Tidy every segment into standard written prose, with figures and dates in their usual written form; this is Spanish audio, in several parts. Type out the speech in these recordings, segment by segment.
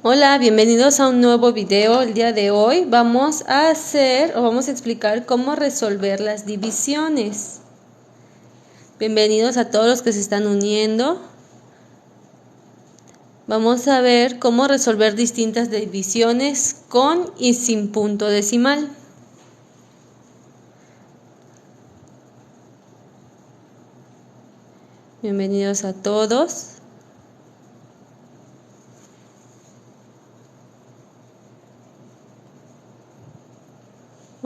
Hola, bienvenidos a un nuevo video. El día de hoy vamos a explicar cómo resolver las divisiones. Bienvenidos a todos los que se están uniendo. Vamos a ver cómo resolver distintas divisiones con y sin punto decimal. Bienvenidos a todos.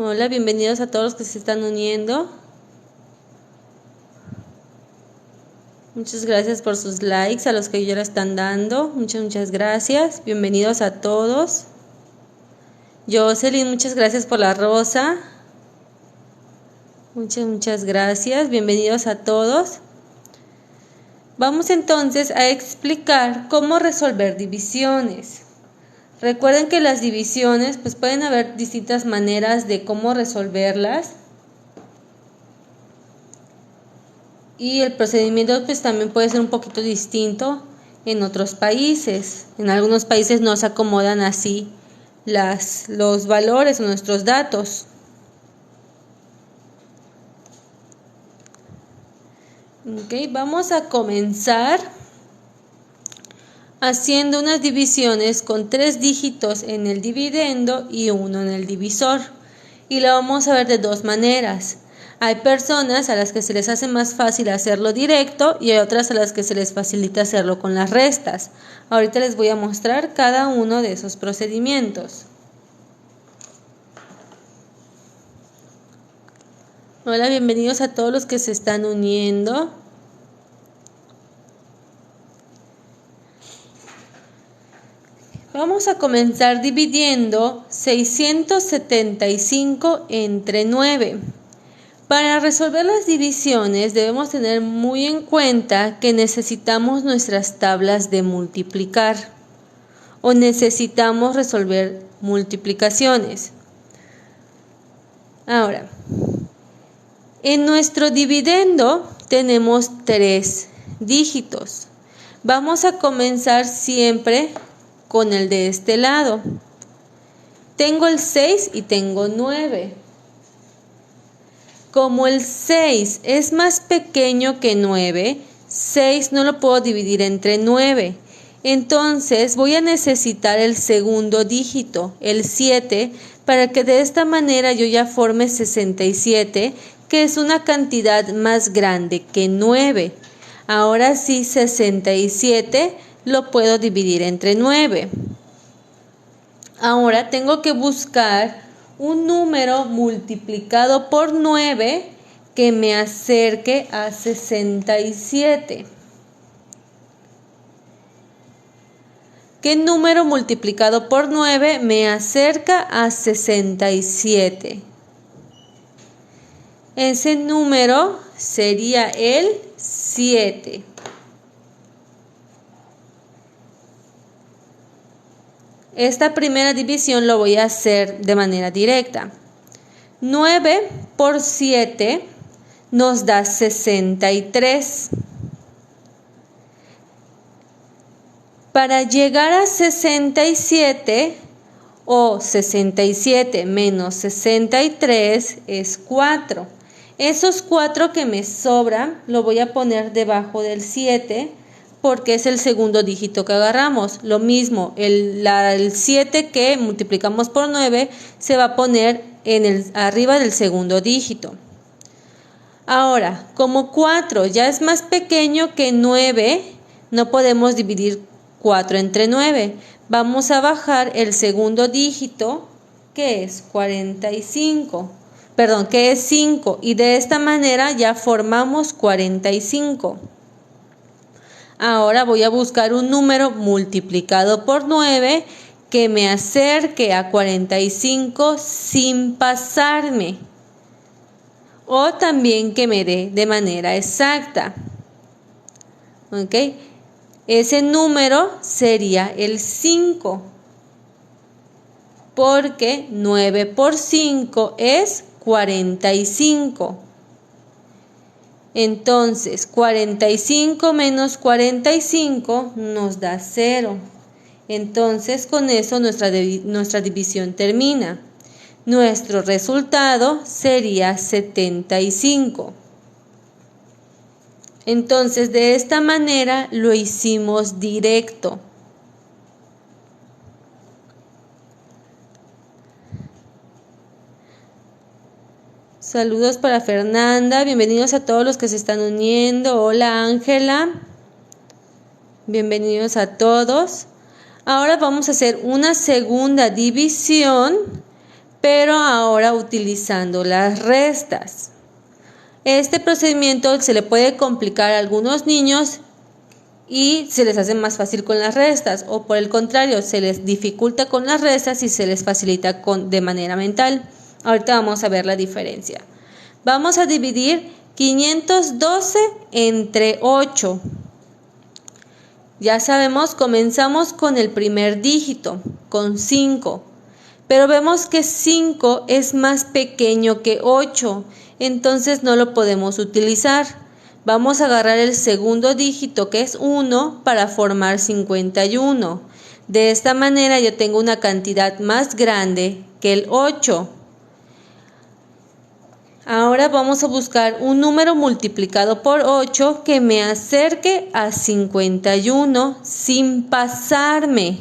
Hola, bienvenidos a todos los que se están uniendo. Muchas gracias por sus likes, a los que ya lo están dando. Muchas gracias. Bienvenidos a todos. Jocelyn, muchas gracias por la rosa. Muchas gracias. Bienvenidos a todos. Vamos entonces a explicar cómo resolver divisiones. Recuerden que las divisiones pueden haber distintas maneras de cómo resolverlas. Y el procedimiento también puede ser un poquito distinto en otros países. En algunos países no se acomodan así los valores o nuestros datos. Vamos a comenzar haciendo unas divisiones con 3 dígitos en el dividendo y 1 en el divisor. Y lo vamos a ver de dos maneras. Hay personas a las que se les hace más fácil hacerlo directo y hay otras a las que se les facilita hacerlo con las restas. Ahorita les voy a mostrar cada uno de esos procedimientos. Hola, bienvenidos a todos los que se están uniendo. Vamos a comenzar dividiendo 675 entre 9. Para resolver las divisiones debemos tener muy en cuenta que necesitamos nuestras tablas de multiplicar o necesitamos resolver multiplicaciones. Ahora, en nuestro dividendo tenemos 3 dígitos. Vamos a comenzar siempre con el de este lado. Tengo el 6 y tengo 9. Como el 6 es más pequeño que 9, 6 no lo puedo dividir entre 9. Entonces voy a necesitar el segundo dígito, el 7, para que de esta manera yo ya forme 67, que es una cantidad más grande que 9. Ahora sí, 67 lo puedo dividir entre 9. Ahora tengo que buscar un número multiplicado por 9 que me acerque a 67. ¿Qué número multiplicado por 9 me acerca a 67? Ese número sería el 7. Esta primera división lo voy a hacer de manera directa. 9 por 7 nos da 63. Para llegar a 67 o 67 menos 63 es 4. Esos 4 que me sobran lo voy a poner debajo del 7 porque es el segundo dígito que agarramos. Lo mismo, el 7 que multiplicamos por 9 se va a poner arriba del segundo dígito. Ahora, como 4 ya es más pequeño que 9, no podemos dividir 4 entre 9. Vamos a bajar el segundo dígito, que es 5, y de esta manera ya formamos 45. Ahora voy a buscar un número multiplicado por 9 que me acerque a 45 sin pasarme, o también que me dé de manera exacta. Ese número sería el 5, porque 9 por 5 es 45. Entonces, 45 menos 45 nos da 0. Entonces con eso nuestra división termina. Nuestro resultado sería 75. Entonces de esta manera lo hicimos directo. Saludos para Fernanda, bienvenidos a todos los que se están uniendo. Hola Ángela, bienvenidos a todos. Ahora vamos a hacer una segunda división, pero ahora utilizando las restas. Este procedimiento se le puede complicar a algunos niños y se les hace más fácil con las restas, o por el contrario, se les dificulta con las restas y se les facilita de manera mental. Ahorita vamos a ver la diferencia. Vamos a dividir 512 entre 8. Ya sabemos, comenzamos con el primer dígito, con 5. Pero vemos que 5 es más pequeño que 8, entonces no lo podemos utilizar. Vamos a agarrar el segundo dígito, que es 1, para formar 51. De esta manera yo tengo una cantidad más grande que el 8. Ahora vamos a buscar un número multiplicado por 8 que me acerque a 51 sin pasarme.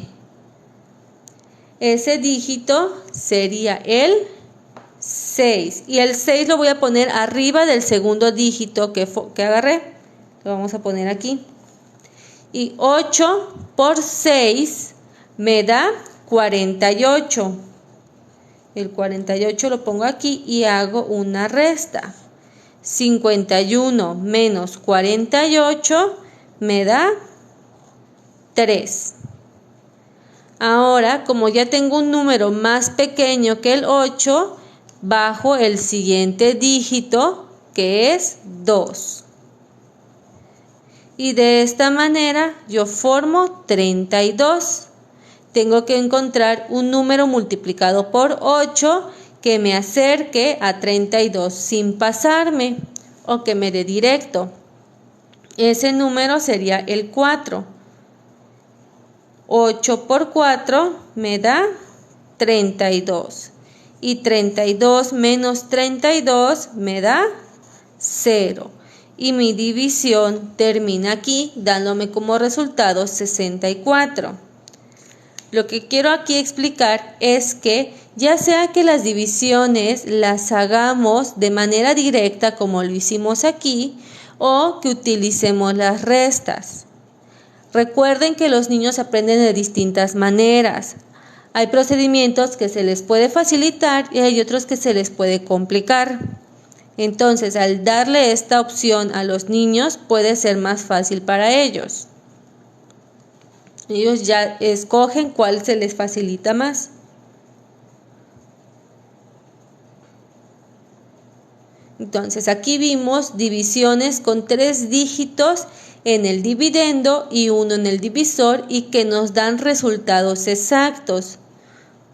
Ese dígito sería el 6. Y el 6 lo voy a poner arriba del segundo dígito que agarré. Lo vamos a poner aquí. Y 8 por 6 me da 48. El 48 lo pongo aquí y hago una resta. 51 menos 48 me da 3. Ahora, como ya tengo un número más pequeño que el 8, bajo el siguiente dígito, que es 2. Y de esta manera yo formo 32. Tengo que encontrar un número multiplicado por 8 que me acerque a 32 sin pasarme o que me dé directo. Ese número sería el 4. 8 por 4 me da 32. Y 32 menos 32 me da 0. Y mi división termina aquí dándome como resultado 64. Lo que quiero aquí explicar es que ya sea que las divisiones las hagamos de manera directa como lo hicimos aquí o que utilicemos las restas. Recuerden que los niños aprenden de distintas maneras. Hay procedimientos que se les puede facilitar y hay otros que se les puede complicar. Entonces, al darle esta opción a los niños puede ser más fácil para ellos. Ellos ya escogen cuál se les facilita más. Entonces aquí vimos divisiones con 3 dígitos en el dividendo y 1 en el divisor y que nos dan resultados exactos.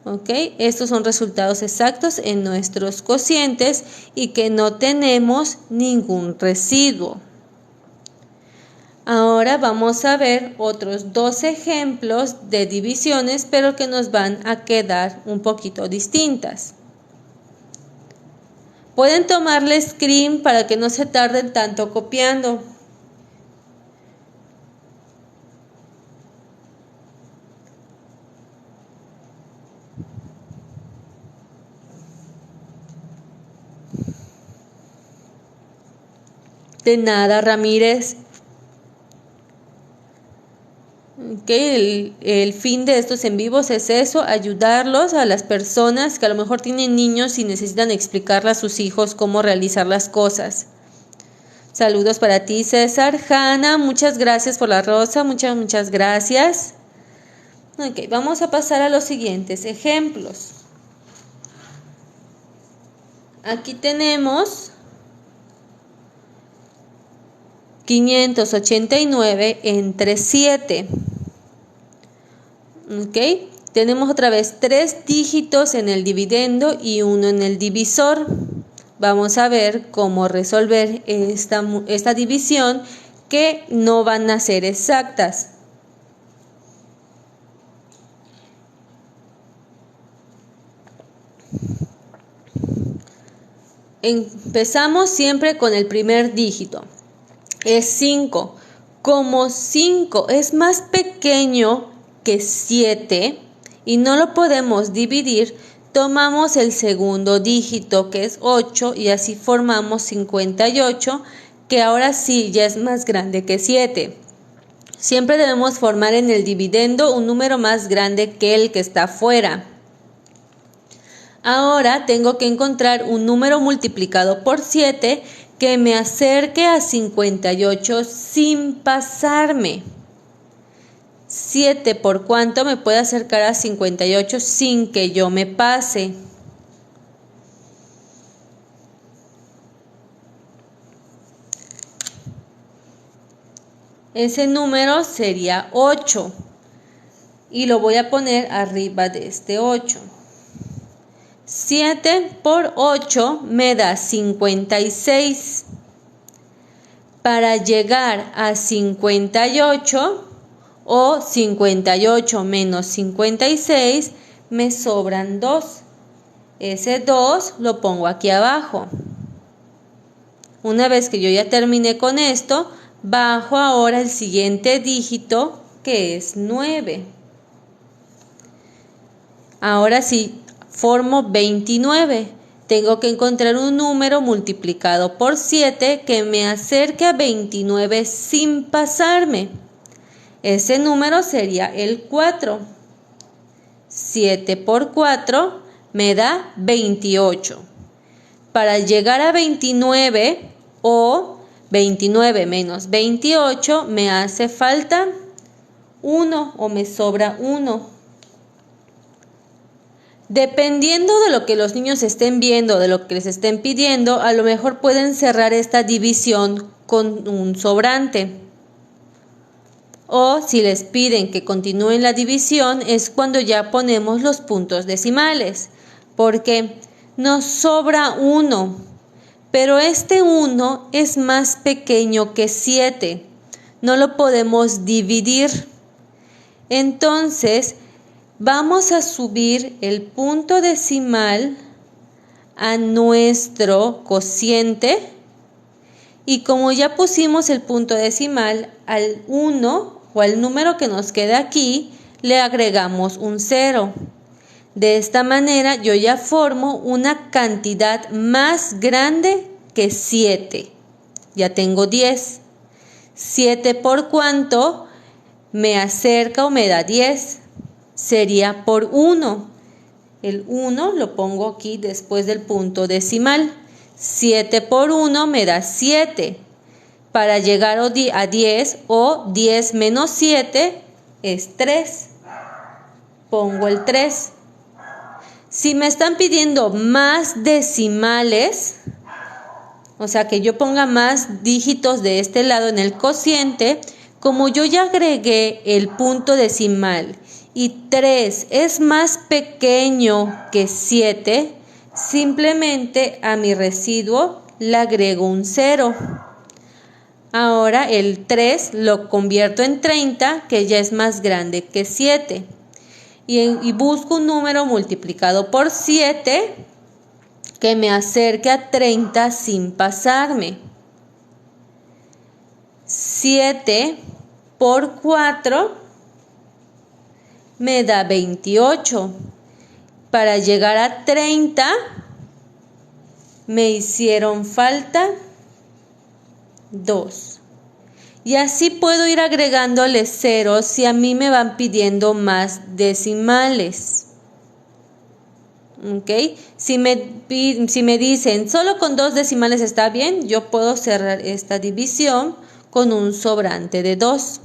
¿Ok? Estos son resultados exactos en nuestros cocientes y que no tenemos ningún residuo. Ahora vamos a ver otros 2 ejemplos de divisiones, pero que nos van a quedar un poquito distintas. Pueden tomarle screen para que no se tarden tanto copiando. De nada, Ramírez. El fin de estos en vivos es eso, ayudarlos a las personas que a lo mejor tienen niños y necesitan explicarle a sus hijos cómo realizar las cosas. Saludos para ti, César. Hanna, muchas gracias por la rosa, muchas gracias. Ok, vamos a pasar a los siguientes ejemplos. Aquí tenemos 589 entre 7. ¿Ok? Tenemos otra vez 3 dígitos en el dividendo y 1 en el divisor. Vamos a ver cómo resolver esta división que no van a ser exactas. empezamos siempre con el primer dígito. Es 5. Como 5 es más pequeño que 7 y no lo podemos dividir, tomamos el segundo dígito, que es 8, y así formamos 58, que ahora sí ya es más grande que 7. Siempre debemos formar en el dividendo un número más grande que el que está afuera. Ahora tengo que encontrar un número multiplicado por 7 que me acerque a 58 sin pasarme. 7 por cuánto me puede acercar a 58 sin que yo me pase. Ese número sería 8 y lo voy a poner arriba de este 8. 7 por 8 me da 56. Para llegar a 58 o 58 menos 56 me sobran 2. Ese 2 lo pongo aquí abajo. Una vez que yo ya terminé con esto, bajo ahora el siguiente dígito, que es 9. Ahora sí, formo 29. Tengo que encontrar un número multiplicado por 7 que me acerque a 29 sin pasarme. Ese número sería el 4. 7 por 4 me da 28. Para llegar a 29 o 29 menos 28 me hace falta 1 o me sobra 1. Dependiendo de lo que los niños estén viendo, de lo que les estén pidiendo, a lo mejor pueden cerrar esta división con un sobrante. O si les piden que continúen la división, es cuando ya ponemos los puntos decimales, porque nos sobra 1, pero este 1 es más pequeño que 7, no lo podemos dividir. Entonces, vamos a subir el punto decimal a nuestro cociente y como ya pusimos el punto decimal al 1 o al número que nos queda aquí, le agregamos un 0. De esta manera yo ya formo una cantidad más grande que 7. Ya tengo 10. 7 por cuánto me acerca o me da 10. Sería por 1. El 1 lo pongo aquí después del punto decimal. 7 por 1 me da 7. Para llegar a 10 o 10 menos 7 es 3. Pongo el 3. Si me están pidiendo más decimales, o sea que yo ponga más dígitos de este lado en el cociente, como yo ya agregué el punto decimal y 3 es más pequeño que 7, simplemente a mi residuo le agrego un 0. Ahora el 3 lo convierto en 30, que ya es más grande que 7. Y busco un número multiplicado por 7 que me acerque a 30 sin pasarme. 7 por 4 me da 28. Para llegar a 30 me hicieron falta 2. Y así puedo ir agregándole ceros si a mí me van pidiendo más decimales. ¿Ok? Si me dicen solo con 2 decimales está bien, yo puedo cerrar esta división con un sobrante de 2.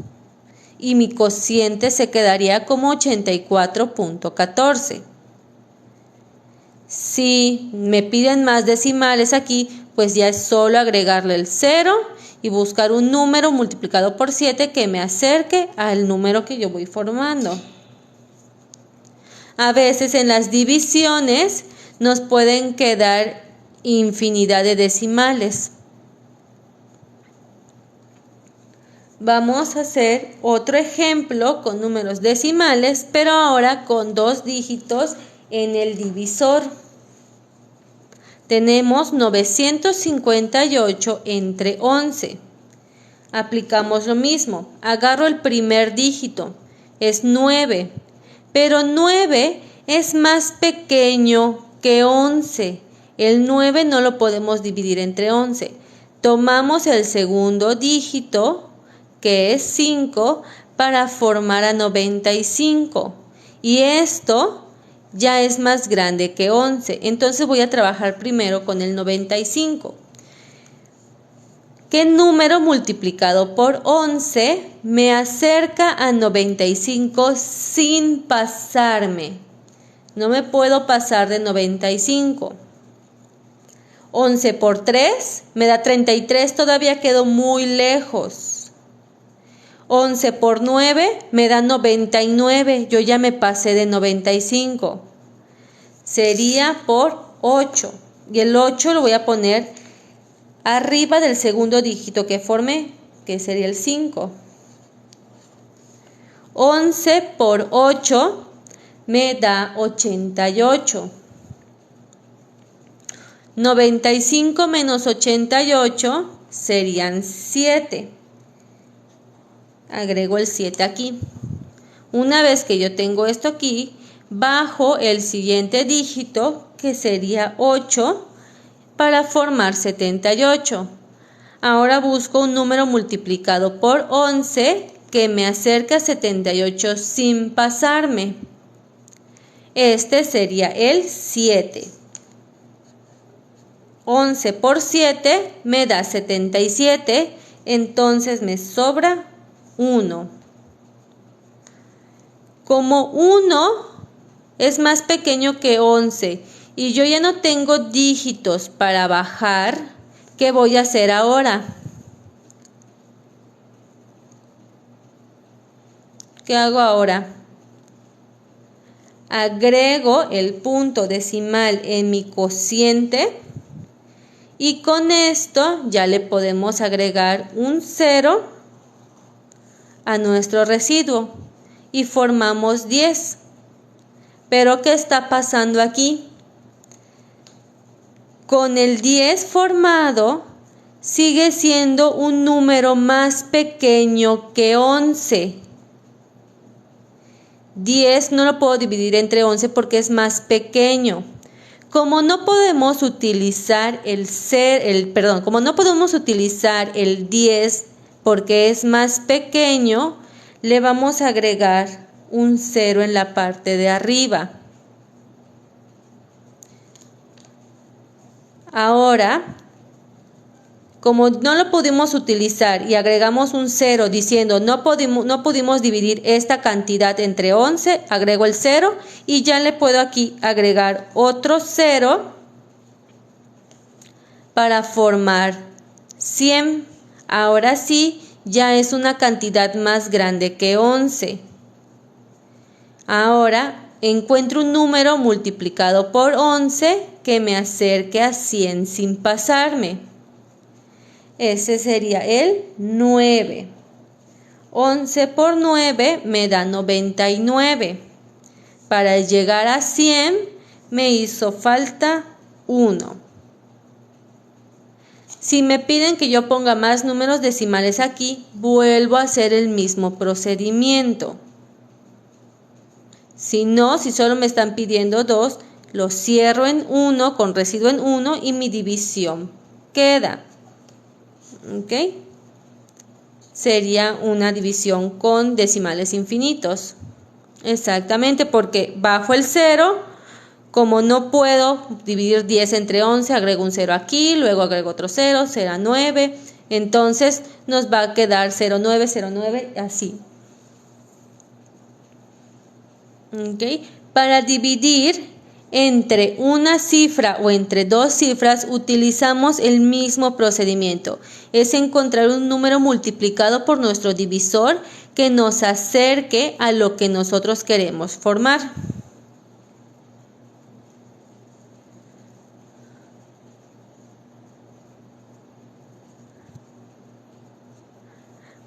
Y mi cociente se quedaría como 84.14. Si me piden más decimales aquí, pues ya es solo agregarle el 0 y buscar un número multiplicado por 7 que me acerque al número que yo voy formando. A veces en las divisiones nos pueden quedar infinidad de decimales. Vamos a hacer otro ejemplo con números decimales, pero ahora con 2 dígitos en el divisor. Tenemos 958 entre 11. Aplicamos lo mismo. Agarro el primer dígito, es 9, pero 9 es más pequeño que 11. El 9 no lo podemos dividir entre 11. Tomamos el segundo dígito, que es 5, para formar a 95. Y esto ya es más grande que 11. Entonces voy a trabajar primero con el 95. ¿Qué número multiplicado por 11 me acerca a 95 sin pasarme? No me puedo pasar de 95. 11 por 3 me da 33, todavía quedo muy lejos. 11 por 9 me da 99, yo ya me pasé de 95. Sería por 8. Y el 8 lo voy a poner arriba del segundo dígito que formé, que sería el 5. 11 por 8 me da 88. 95 menos 88 serían 7. Agrego el 7 aquí. Una vez que yo tengo esto aquí, bajo el siguiente dígito, que sería 8, para formar 78. Ahora busco un número multiplicado por 11 que me acerca a 78 sin pasarme. Este sería el 7. 11 por 7 me da 77, entonces me sobra 1. Como 1 es más pequeño que 11 y yo ya no tengo dígitos para bajar, ¿qué voy a hacer ahora? ¿Qué hago ahora? Agrego el punto decimal en mi cociente y con esto ya le podemos agregar un 0 a nuestro residuo y formamos 10. Pero ¿qué está pasando aquí? Con el 10 formado sigue siendo un número más pequeño que 11. 10 no lo puedo dividir entre 11 porque es más pequeño. Como no podemos utilizar como no podemos utilizar el 10 porque es más pequeño, le vamos a agregar un 0 en la parte de arriba. Ahora, como no lo pudimos utilizar y agregamos un 0 diciendo no pudimos dividir esta cantidad entre 11, agrego el 0 y ya le puedo aquí agregar otro 0 para formar 100. Ahora sí, ya es una cantidad más grande que 11. Ahora encuentro un número multiplicado por 11 que me acerque a 100 sin pasarme. Ese sería el 9. 11 por 9 me da 99. Para llegar a 100 me hizo falta 1. Si me piden que yo ponga más números decimales aquí, vuelvo a hacer el mismo procedimiento. Si no, si solo me están pidiendo 2, lo cierro en 1 con residuo en 1 y mi división queda. ¿Ok? Sería una división con decimales infinitos. Exactamente, porque bajo el 0, como no puedo dividir 10 entre 11, agrego un 0 aquí, luego agrego otro 0, será 9. Entonces nos va a quedar 0,9, 0,9, así. ¿Ok? Para dividir entre una cifra o entre dos cifras utilizamos el mismo procedimiento. Es encontrar un número multiplicado por nuestro divisor que nos acerque a lo que nosotros queremos formar.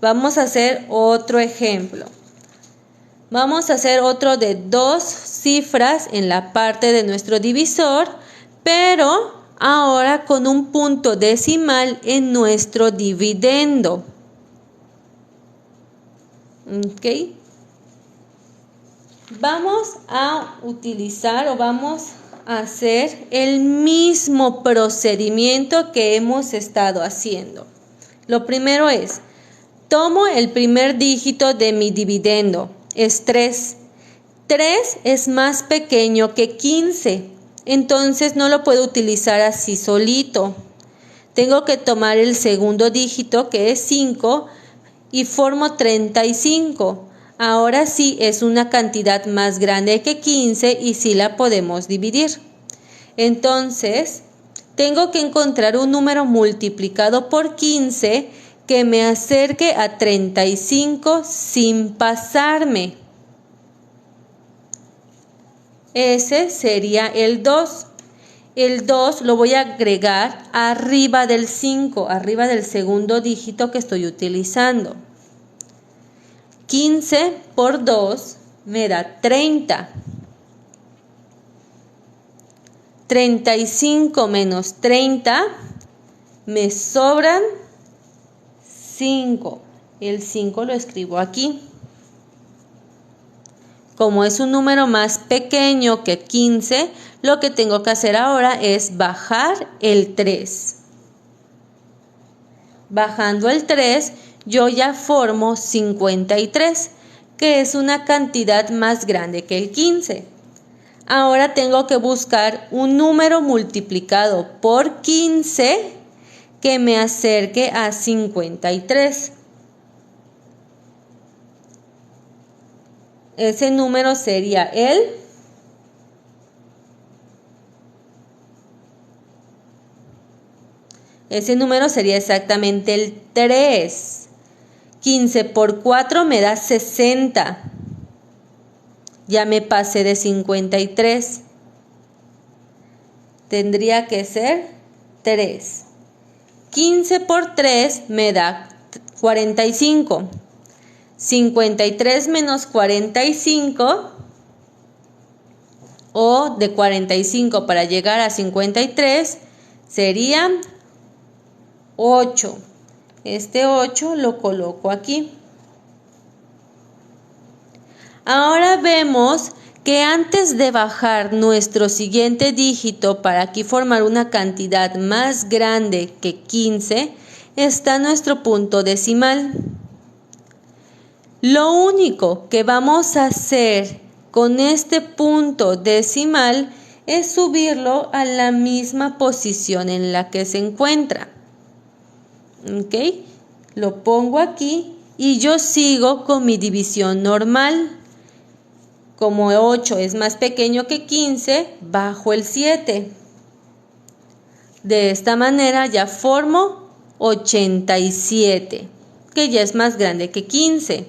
Vamos a hacer otro ejemplo. Vamos a hacer otro de 2 cifras en la parte de nuestro divisor, pero ahora con un punto decimal en nuestro dividendo. ¿Ok? Vamos a utilizar o vamos a hacer el mismo procedimiento que hemos estado haciendo. Lo primero es, tomo el primer dígito de mi dividendo, es 3. 3 es más pequeño que 15, entonces no lo puedo utilizar así solito. Tengo que tomar el segundo dígito, que es 5, y formo 35. Ahora sí es una cantidad más grande que 15 y sí la podemos dividir. Entonces, tengo que encontrar un número multiplicado por 15 que me acerque a 35 sin pasarme. Ese sería el 2. El 2 lo voy a agregar arriba del 5, arriba del segundo dígito que estoy utilizando. 15 por 2 me da 30. 35 menos 30 me sobran 5. El 5 lo escribo aquí. Como es un número más pequeño que 15, lo que tengo que hacer ahora es bajar el 3. Bajando el 3, yo ya formo 53, que es una cantidad más grande que el 15. Ahora tengo que buscar un número multiplicado por 15 que me acerque a 53. Ese número sería exactamente el 3. 15 por 4 me da 60. Ya me pasé de 53. Tendría que ser 3. 15 por 3 me da 45. 53 menos 45, o de 45 para llegar a 53, sería 8. Este 8 lo coloco aquí. Ahora vemos que antes de bajar nuestro siguiente dígito para aquí formar una cantidad más grande que 15, está nuestro punto decimal. Lo único que vamos a hacer con este punto decimal es subirlo a la misma posición en la que se encuentra. ¿Ok? Lo pongo aquí y yo sigo con mi división normal. Como 8 es más pequeño que 15, bajo el 7. De esta manera ya formo 87, que ya es más grande que 15.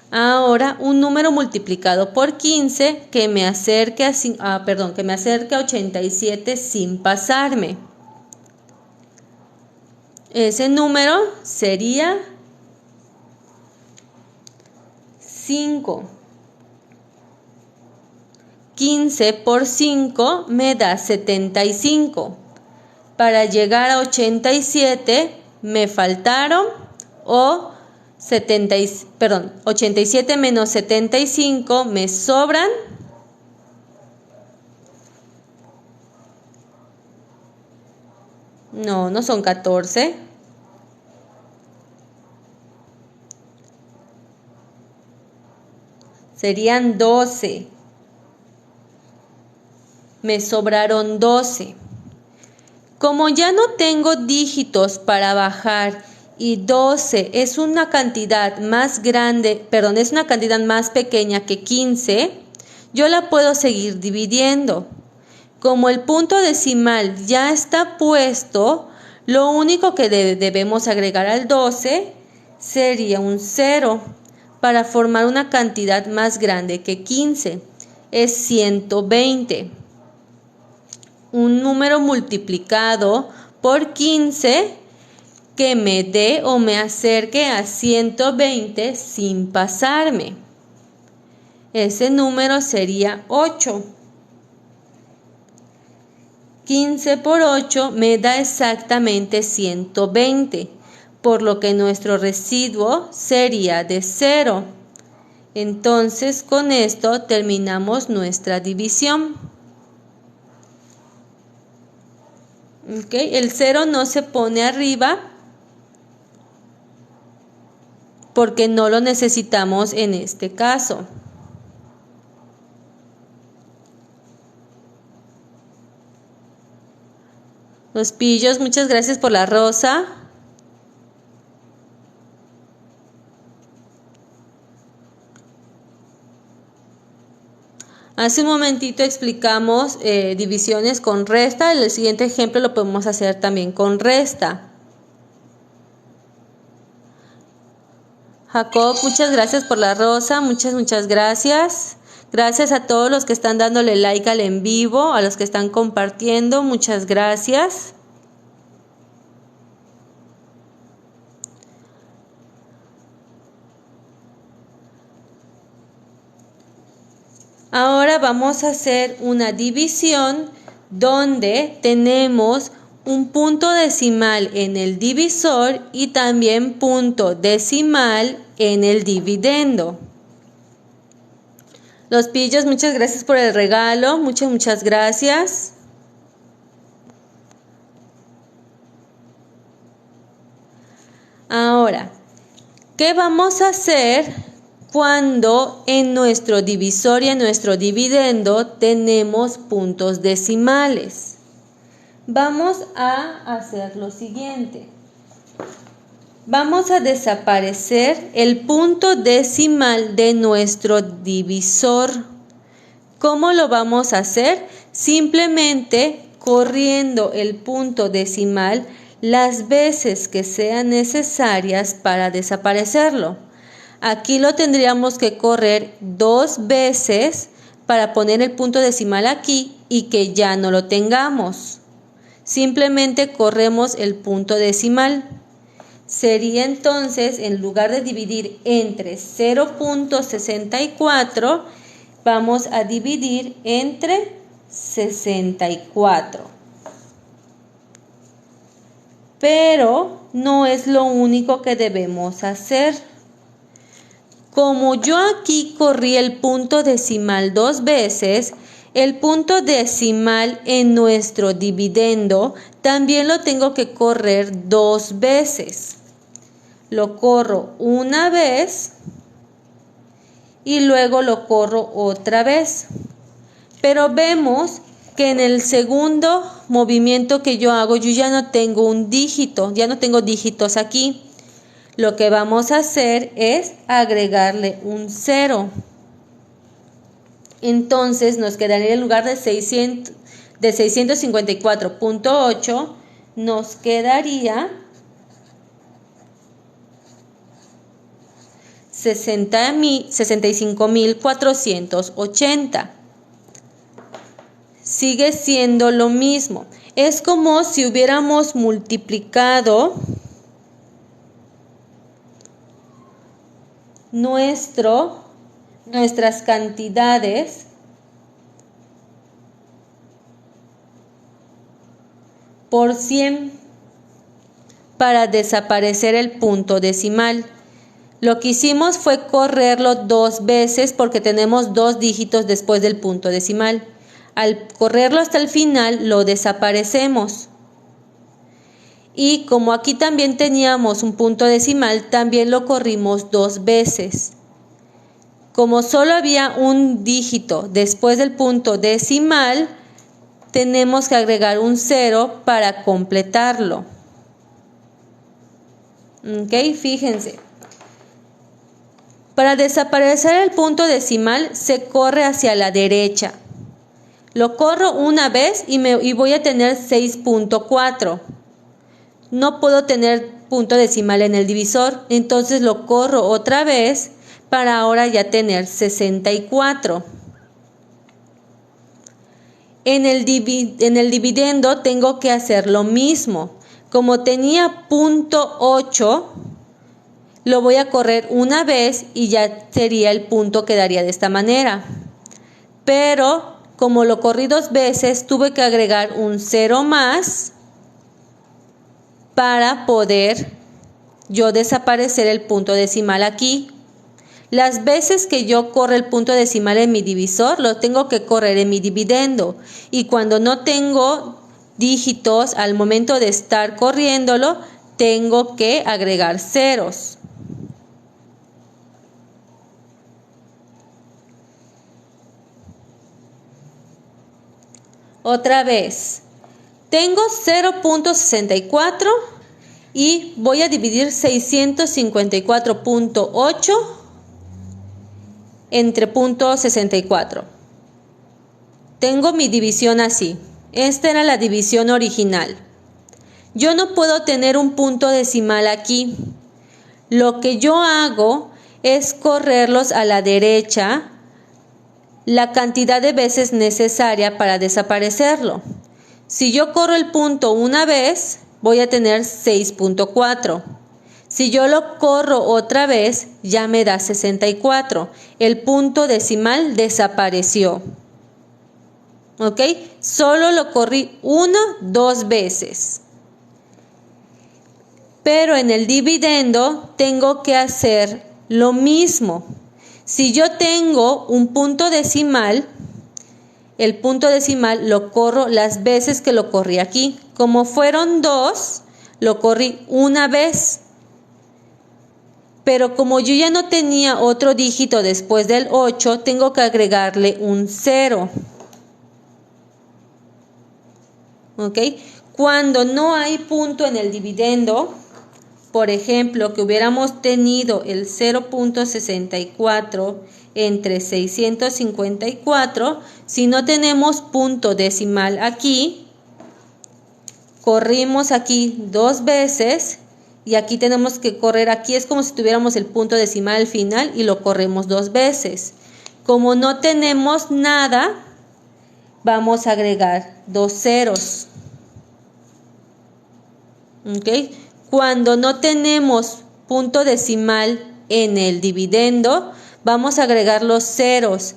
Ahora un número multiplicado por 15 que me acerque a 87 sin pasarme. Ese número sería 5. 15 por 5 me da 75. Para llegar a 87 me faltaron 87 menos 75 me sobran 14. Serían 12. Me sobraron 12. Como ya no tengo dígitos para bajar y 12 es una cantidad más pequeña que 15, yo la puedo seguir dividiendo. Como el punto decimal ya está puesto, lo único que debemos agregar al 12 sería un 0 para formar una cantidad más grande que 15. Es 120. Un número multiplicado por 15 que me dé o me acerque a 120 sin pasarme. Ese número sería 8. 15 por 8 me da exactamente 120, por lo que nuestro residuo sería de 0. Entonces, con esto terminamos nuestra división. El 0 no se pone arriba porque no lo necesitamos en este caso. Los pillos, muchas gracias por la rosa. Hace un momentito explicamos divisiones con resta. El siguiente ejemplo lo podemos hacer también con resta. Jacob, muchas gracias por la rosa. Muchas gracias. Gracias a todos los que están dándole like al en vivo, a los que están compartiendo. Muchas gracias. Ahora vamos a hacer una división donde tenemos un punto decimal en el divisor y también punto decimal en el dividendo. Los pillos, muchas gracias por el regalo, muchas gracias. Ahora, ¿qué vamos a hacer cuando en nuestro divisor y en nuestro dividendo tenemos puntos decimales? Vamos a hacer lo siguiente. Vamos a desaparecer el punto decimal de nuestro divisor. ¿Cómo lo vamos a hacer? Simplemente corriendo el punto decimal las veces que sean necesarias para desaparecerlo. Aquí lo tendríamos que correr 2 veces para poner el punto decimal aquí y que ya no lo tengamos. Simplemente corremos el punto decimal. Sería entonces, en lugar de dividir entre 0.64, vamos a dividir entre 64. Pero no es lo único que debemos hacer. Como yo aquí corrí el punto decimal 2 veces, el punto decimal en nuestro dividendo también lo tengo que correr 2 veces. Lo corro una vez y luego lo corro otra vez. Pero vemos que en el segundo movimiento que yo hago, yo ya no tengo un dígito, ya no tengo dígitos aquí. Lo que vamos a hacer es agregarle un 0. Entonces nos quedaría en lugar de 654.8, nos quedaría 65.480. Sigue siendo lo mismo. Es como si hubiéramos multiplicado nuestras cantidades por 100 para desaparecer el punto decimal. Lo que hicimos fue correrlo 2 veces porque tenemos 2 dígitos después del punto decimal. Al correrlo hasta el final lo desaparecemos. Y como aquí también teníamos un punto decimal, también lo corrimos 2 veces. Como solo había un dígito después del punto decimal, tenemos que agregar un 0 para completarlo. ¿Ok? Fíjense. Para desaparecer el punto decimal se corre hacia la derecha. Lo corro una vez y voy a tener 6.4. No puedo tener punto decimal en el divisor, entonces lo corro otra vez para ahora ya tener 64. En el dividendo tengo que hacer lo mismo. Como tenía punto 8, lo voy a correr una vez y ya sería el punto, quedaría de esta manera. Pero como lo corrí 2 veces, tuve que agregar un 0 más para poder yo desaparecer el punto decimal aquí. Las veces que yo corro el punto decimal en mi divisor, lo tengo que correr en mi dividendo. Y cuando no tengo dígitos, al momento de estar corriéndolo, tengo que agregar ceros. Otra vez, tengo 0.64 y voy a dividir 654.8 entre .64. Tengo mi división así. Esta era la división original. Yo no puedo tener un punto decimal aquí. Lo que yo hago es correrlos a la derecha la cantidad de veces necesaria para desaparecerlo. Si yo corro el punto una vez, voy a tener 6.4. Si yo lo corro otra vez, ya me da 64. El punto decimal desapareció. ¿Ok? Solo lo corrí 2 veces. Pero en el dividendo tengo que hacer lo mismo. Si yo tengo un punto decimal, el punto decimal lo corro las veces que lo corrí aquí. Como fueron 2, lo corrí una vez. Pero como yo ya no tenía otro dígito después del 8, tengo que agregarle un 0. ¿Ok? Cuando no hay punto en el dividendo, por ejemplo, que hubiéramos tenido el 0.64 entre 654, si no tenemos punto decimal aquí, corrimos aquí 2 veces y aquí tenemos que correr, aquí es como si tuviéramos el punto decimal al final y lo corremos 2 veces. Como no tenemos nada, vamos a agregar 2 ceros. ¿Ok? Cuando no tenemos punto decimal en el dividendo, vamos a agregar los ceros.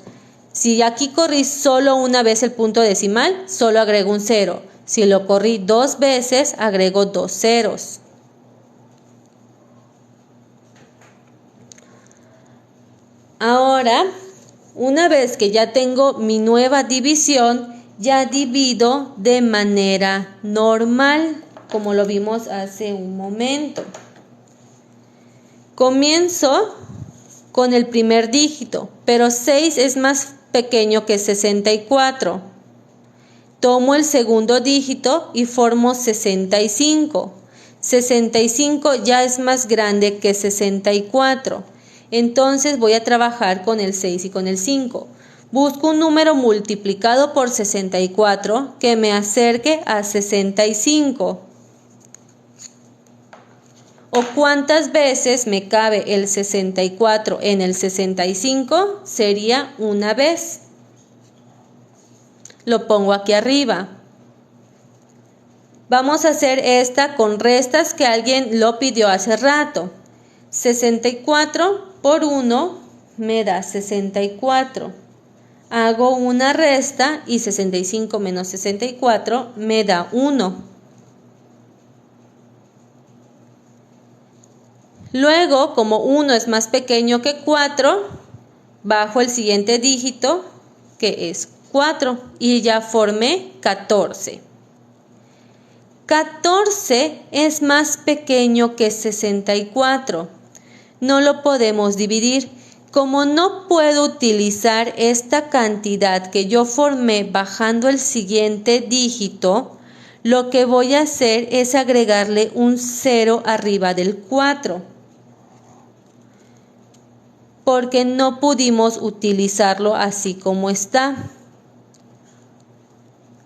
Si aquí corrí solo una vez el punto decimal, solo agrego un 0. Si lo corrí 2 veces, agrego 2 ceros. Ahora, una vez que ya tengo mi nueva división, ya divido de manera normal, como lo vimos hace un momento. Comienzo con el primer dígito, pero 6 es más pequeño que 64. Tomo el segundo dígito y formo 65. 65 ya es más grande que 64. Entonces voy a trabajar con el 6 y con el 5. Busco un número multiplicado por 64 que me acerque a 65. ¿O cuántas veces me cabe el 64 en el 65? Sería una vez. Lo pongo aquí arriba. Vamos a hacer esta con restas que alguien lo pidió hace rato. 64 por 1 me da 64. Hago una resta y 65 menos 64 me da 1. Luego, como 1 es más pequeño que 4, bajo el siguiente dígito, que es 4, y ya formé 14. 14 es más pequeño que 64. No lo podemos dividir. Como no puedo utilizar esta cantidad que yo formé bajando el siguiente dígito, lo que voy a hacer es agregarle un 0 arriba del 4. Porque no pudimos utilizarlo así como está.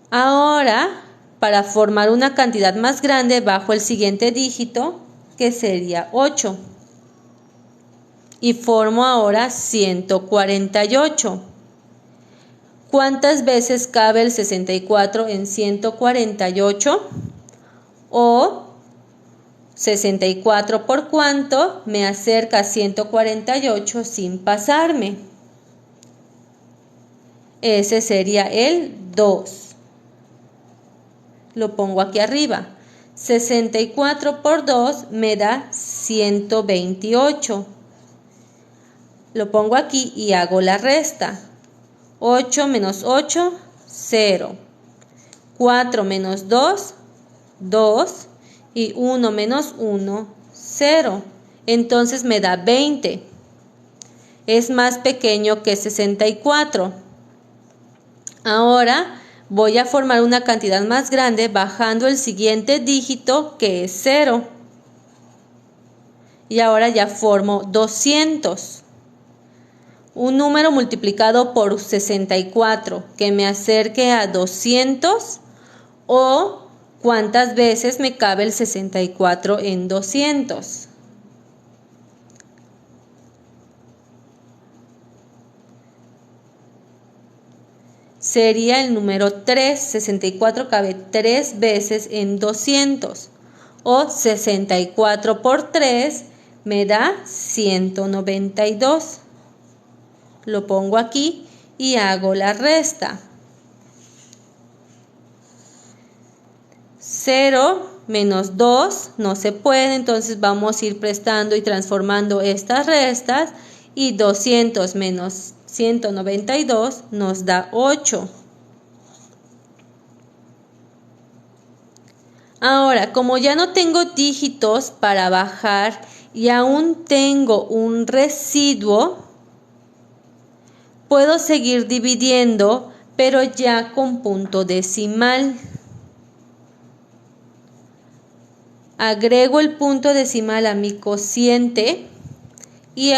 Ahora, para formar una cantidad más grande, bajo el siguiente dígito, que sería 8. Y formo ahora 148. ¿Cuántas veces cabe el 64 en 148? O 64 por cuánto me acerca a 148 sin pasarme. Ese sería el 2. Lo pongo aquí arriba. 64 por 2 me da 128. Lo pongo aquí y hago la resta. 8 menos 8, 0. 4 menos 2, 2. Y 1 menos 1, 0. Entonces me da 20. Es más pequeño que 64. Ahora voy a formar una cantidad más grande bajando el siguiente dígito, que es 0. Y ahora ya formo 200. Un número multiplicado por 64 que me acerque a 200, o cuántas veces me cabe el 64 en 200. Sería el número 3. 64 cabe 3 veces en 200. O 64 por 3 me da 192. Lo pongo aquí y hago la resta. 0 menos 2 no se puede, entonces vamos a ir prestando y transformando estas restas. Y 200 menos 192 nos da 8. Ahora, como ya no tengo dígitos para bajar y aún tengo un residuo, puedo seguir dividiendo, pero ya con punto decimal. Agrego el punto decimal a mi cociente. Y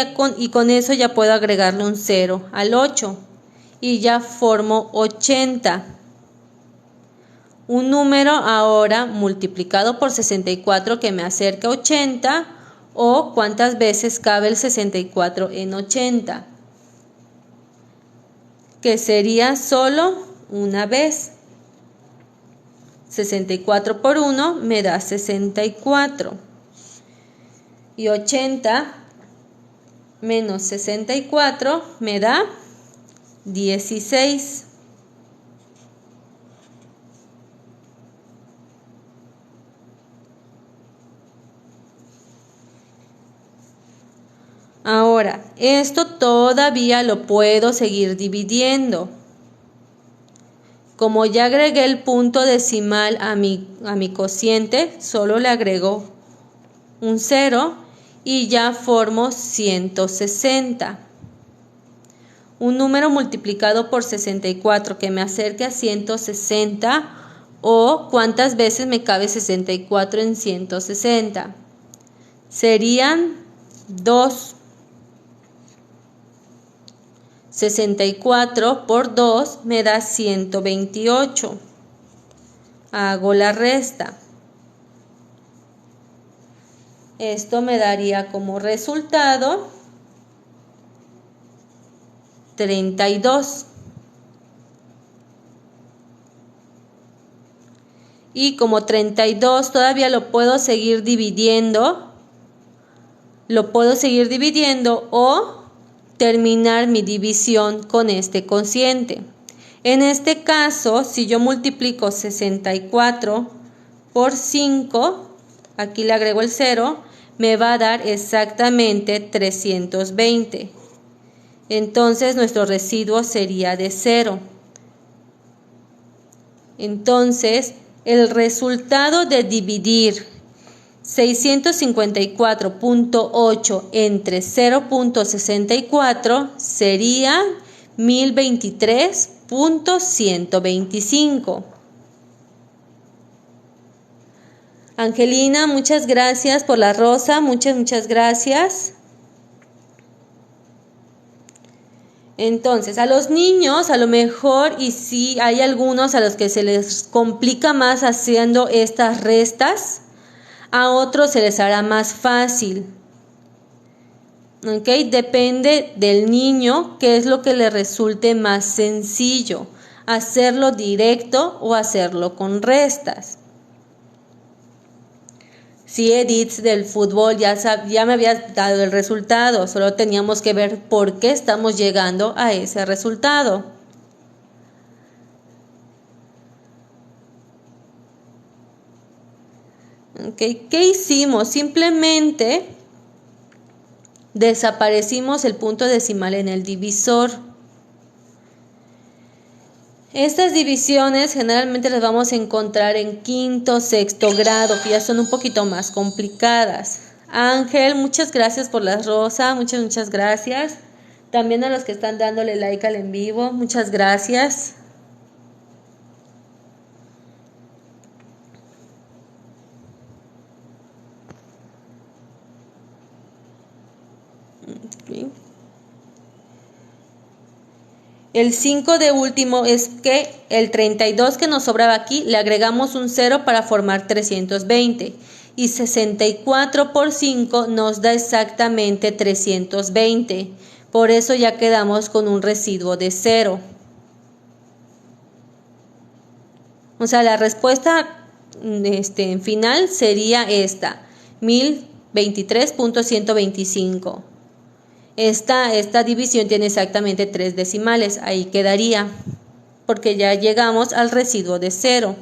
con eso ya puedo agregarle un 0 al 8 y ya formo 80. Un número ahora multiplicado por 64 que me acerca a 80, o cuántas veces cabe el 64 en 80, que sería solo una vez. 64 por 1 me da 64. Y 80 menos 64 me da 16. Ahora, esto todavía lo puedo seguir dividiendo. Como ya agregué el punto decimal a mi cociente, solo le agrego un 0 y ya formo 160. Un número multiplicado por 64 que me acerque a 160, o cuántas veces me cabe 64 en 160. Serían 2. 64 por 2 me da 128. Hago la resta. Esto me daría como resultado 32. Y como 32 todavía lo puedo seguir dividiendo, o terminar mi división con este cociente. En este caso, si yo multiplico 64 por 5, aquí le agrego el 0, me va a dar exactamente 320. Entonces nuestro residuo sería de 0. Entonces, el resultado de dividir 654.8 entre 0.64 sería 1023.125. Angelina, muchas gracias por la rosa, muchas gracias. Entonces, a los niños a lo mejor, y sí hay algunos a los que se les complica más haciendo estas restas, a otros se les hará más fácil. ¿Ok? Depende del niño qué es lo que le resulte más sencillo, hacerlo directo o hacerlo con restas. Sí, Edith del fútbol ya me había dado el resultado, solo teníamos que ver por qué estamos llegando a ese resultado. ¿Okay? ¿Qué hicimos? Simplemente desaparecimos el punto decimal en el divisor. Estas divisiones generalmente las vamos a encontrar en quinto, sexto grado, que ya son un poquito más complicadas. Ángel, muchas gracias por la rosa, muchas gracias. También a los que están dándole like al en vivo, muchas gracias. Okay. El 5 de último es que el 32 que nos sobraba aquí le agregamos un 0 para formar 320 y 64 por 5 nos da exactamente 320. Por eso ya quedamos con un residuo de 0. O sea, la respuesta final sería esta, 1023.125. Esta división tiene exactamente 3 decimales, ahí quedaría, porque ya llegamos al residuo de 0.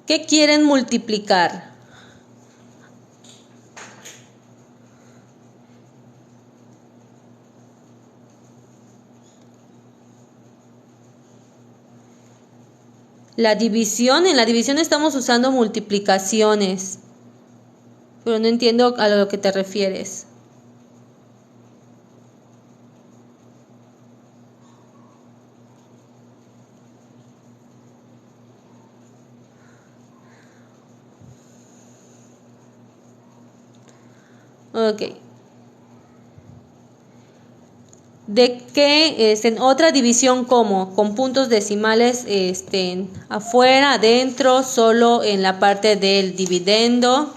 ¿Qué quieren multiplicar? En la división estamos usando multiplicaciones, pero no entiendo a lo que te refieres. Ok. De que en otra división como con puntos decimales afuera, adentro, solo en la parte del dividendo,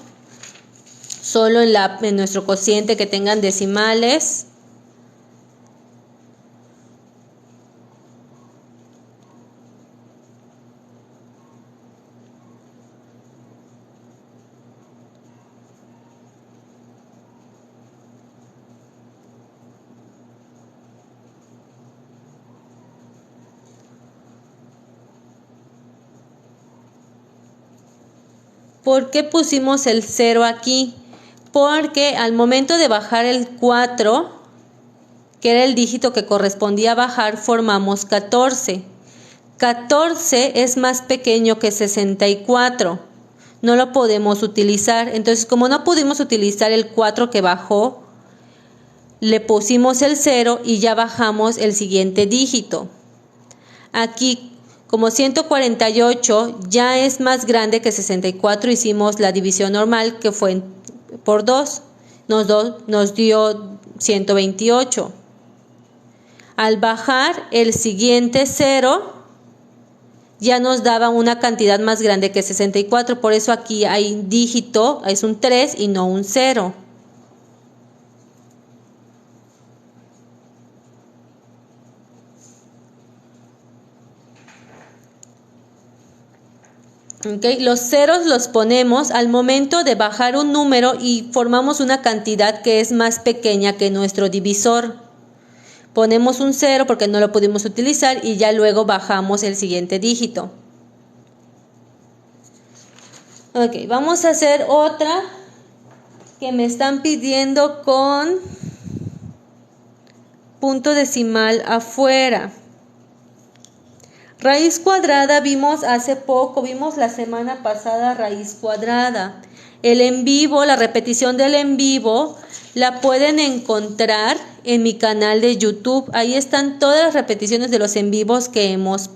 solo en nuestro cociente que tengan decimales. ¿Por qué pusimos el 0 aquí? Porque al momento de bajar el 4, que era el dígito que correspondía a bajar, formamos 14. 14 es más pequeño que 64. No lo podemos utilizar. Entonces, como no pudimos utilizar el 4 que bajó, le pusimos el 0 y ya bajamos el siguiente dígito. Aquí, como 148 ya es más grande que 64, hicimos la división normal que fue por 2. Nos dio 128. Al bajar el siguiente 0, ya nos daba una cantidad más grande que 64. Por eso aquí hay dígito, es un 3 y no un 0. Okay. Los ceros los ponemos al momento de bajar un número y formamos una cantidad que es más pequeña que nuestro divisor. Ponemos un 0 porque no lo pudimos utilizar y ya luego bajamos el siguiente dígito. Ok, vamos a hacer otra que me están pidiendo con punto decimal afuera. Raíz cuadrada vimos hace poco, vimos la semana pasada raíz cuadrada. El en vivo, la repetición del en vivo, la pueden encontrar en mi canal de YouTube. Ahí están todas las repeticiones de los en vivos que hemos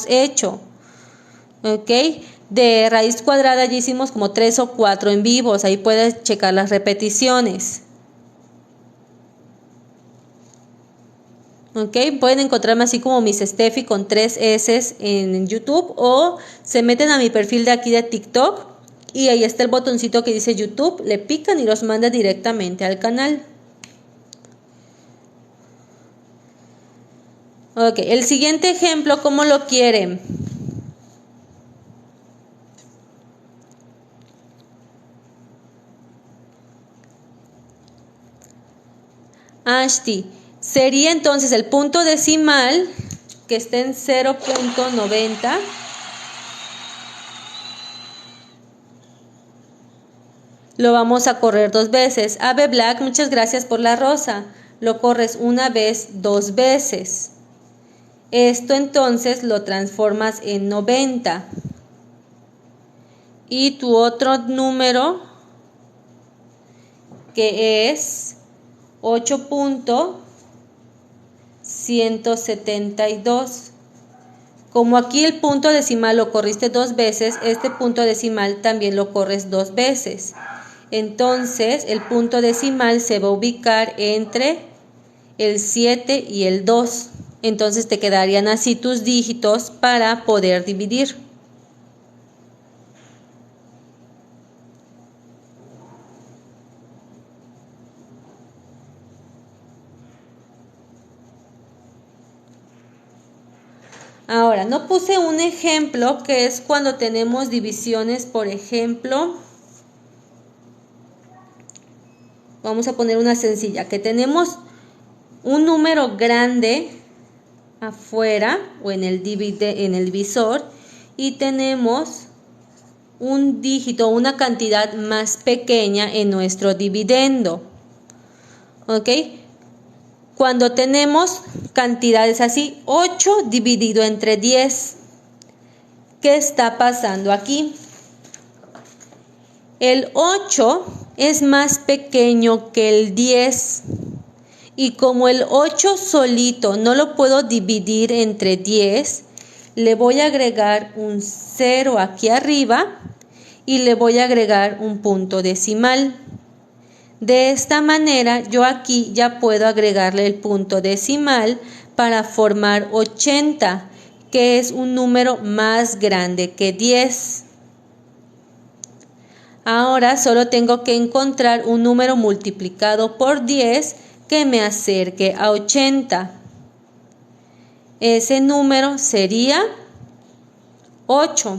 hecho. ¿Ok? De raíz cuadrada ya hicimos como 3 o 4 en vivos. Ahí puedes checar las repeticiones. ¿Ok? Pueden encontrarme así como Miss Steffi con 3 S en YouTube, o se meten a mi perfil de aquí de TikTok y ahí está el botoncito que dice YouTube, le pican y los manda directamente al canal. Ok, el siguiente ejemplo, ¿cómo lo quieren? Ashti, sería entonces el punto decimal que esté en 0.90. Lo vamos a correr 2 veces. Ave Black, muchas gracias por la rosa. Lo corres una vez, 2 veces. Esto entonces lo transformas en 90. Y tu otro número, que es 8.172. Como aquí el punto decimal lo corriste 2 veces, este punto decimal también lo corres 2 veces. Entonces el punto decimal se va a ubicar entre el 7 y el 2. Entonces te quedarían así tus dígitos para poder dividir. Ahora, no puse un ejemplo que es cuando tenemos divisiones, por ejemplo, vamos a poner una sencilla, que tenemos un número grande afuera o en el divisor y tenemos un dígito, una cantidad más pequeña en nuestro dividendo. ¿Ok? Cuando tenemos cantidades así, 8 dividido entre 10, ¿qué está pasando aquí? El 8 es más pequeño que el 10 y como el 8 solito no lo puedo dividir entre 10, le voy a agregar un 0 aquí arriba y le voy a agregar un punto decimal. De esta manera yo aquí ya puedo agregarle el punto decimal para formar 80, que es un número más grande que 10. Ahora solo tengo que encontrar un número multiplicado por 10 que me acerque a 80. Ese número sería 8.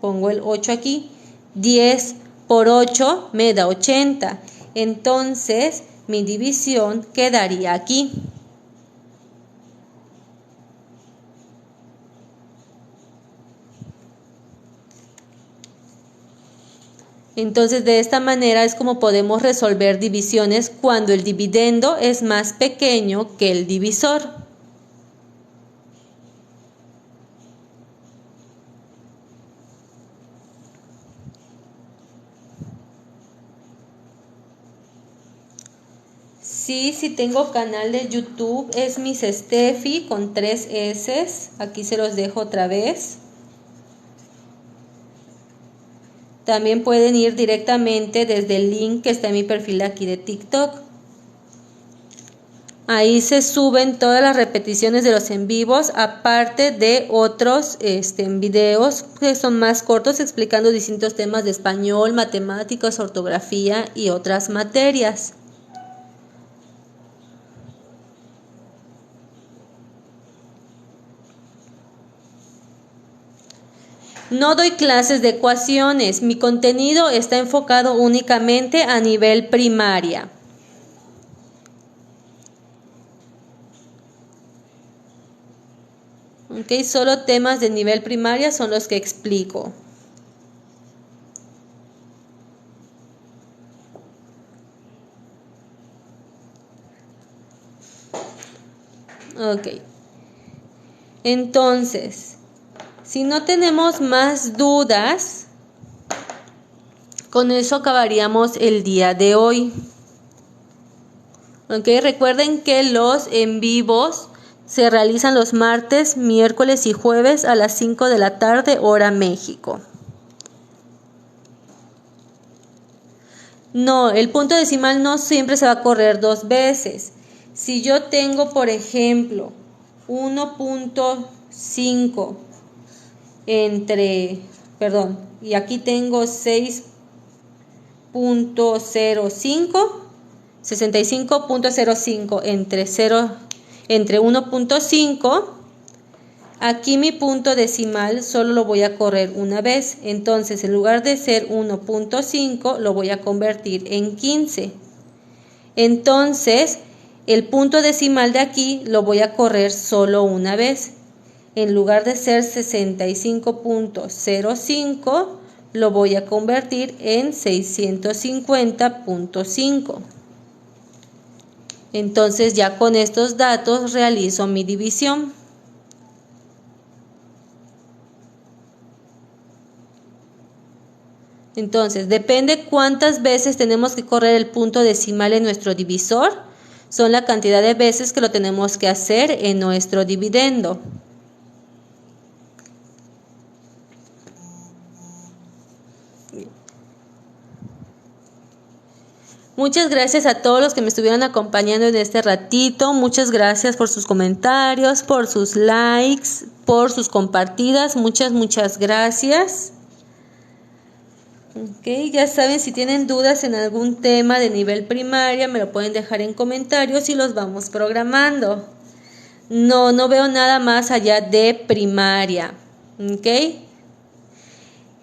Pongo el 8 aquí. 10 por 8 me da 80. Entonces mi división quedaría aquí. Entonces de esta manera es como podemos resolver divisiones cuando el dividendo es más pequeño que el divisor. Sí, tengo canal de YouTube, es Miss Steffi con 3 S, aquí se los dejo otra vez. También pueden ir directamente desde el link que está en mi perfil aquí de TikTok. Ahí se suben todas las repeticiones de los en vivos, aparte de otros videos que son más cortos explicando distintos temas de español, matemáticas, ortografía y otras materias. No doy clases de ecuaciones, mi contenido está enfocado únicamente a nivel primaria. Ok, solo temas de nivel primaria son los que explico. Ok, entonces, si no tenemos más dudas, con eso acabaríamos el día de hoy. Ok, recuerden que los en vivos se realizan los martes, miércoles y jueves a las 5 de la tarde, hora México. No, el punto decimal no siempre se va a correr 2 veces. Si yo tengo, por ejemplo, 1.5 y aquí tengo 6.05, 65.05 entre 1.5, aquí mi punto decimal solo lo voy a correr una vez, entonces en lugar de ser 1.5 lo voy a convertir en 15. Entonces el punto decimal de aquí lo voy a correr solo una vez. En lugar de ser 65.05, lo voy a convertir en 650.5. Entonces ya con estos datos realizo mi división. Entonces, depende cuántas veces tenemos que correr el punto decimal en nuestro divisor. Son la cantidad de veces que lo tenemos que hacer en nuestro dividendo. Muchas gracias a todos los que me estuvieron acompañando en este ratito. Muchas gracias por sus comentarios, por sus likes, por sus compartidas. Muchas gracias. Okay, ya saben, si tienen dudas en algún tema de nivel primaria, me lo pueden dejar en comentarios y los vamos programando. No veo nada más allá de primaria. ¿Ok?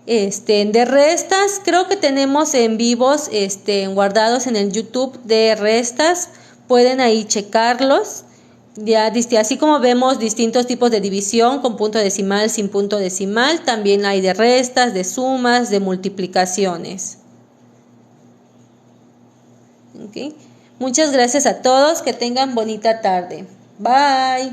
De restas, creo que tenemos en vivos guardados en el YouTube de restas. Pueden ahí checarlos. Ya, así como vemos distintos tipos de división con punto decimal, sin punto decimal, también hay de restas, de sumas, de multiplicaciones. ¿Okay? Muchas gracias a todos, que tengan bonita tarde. Bye.